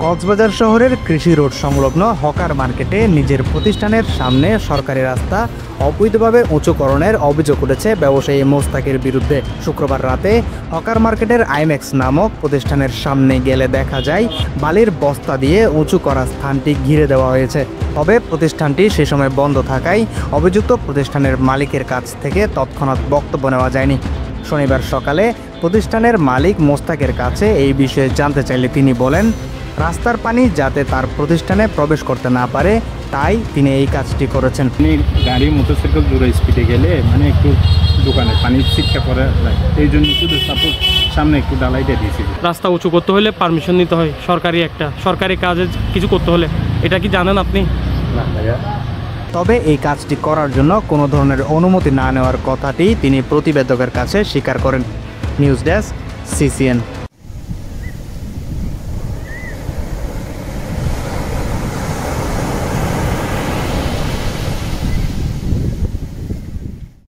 কক্সবাজার শহরের কৃষি রোড সংলগ্ন হকার মার্কেটে নিজের প্রতিষ্ঠানের সামনে সরকারি রাস্তা অবৈধভাবে উঁচুকরণের অভিযোগ উঠেছে ব্যবসায়ী মোস্তাকের বিরুদ্ধে। শুক্রবার রাতে হকার মার্কেটের আইম্যাক্স নামক প্রতিষ্ঠানের সামনে গেলে দেখা যায় বালির বস্তা দিয়ে উঁচু করা স্থানটি ঘিরে দেওয়া হয়েছে। তবে প্রতিষ্ঠানটি সে সময় বন্ধ থাকায় অভিযুক্ত প্রতিষ্ঠানের মালিকের কাছ থেকে তৎক্ষণাৎ বক্তব্য নেওয়া যায়নি। শনিবার সকালে প্রতিষ্ঠানের মালিক মোস্তাকের কাছে এই বিষয়ে জানতে চাইলে তিনি বলেন, রাস্তার পানি যাতে তার প্রতিষ্ঠানে প্রবেশ করতে না পারে তাই তিনি এই কাজটি করেছেন। গাড়ি মোটরসাইকেল জোরে স্পিডে গেলে একটু দোকানে পানি ছিটকা পড়ে যায়, এই জন্য শুধু সাপোজ সামনে একটু ডালাইটা দিয়েছি। রাস্তা উঁচু করতে হলে পারমিশন নিতে হয়, সরকারি কাজে কিছু করতে হলে। এটা কি জানেন আপনি? তবে এই কাজটি করার জন্য কোনো ধরনের অনুমতি না নেওয়ার কথাটি তিনি প্রতিবেদকের কাছে স্বীকার করেন। News desk, CCN।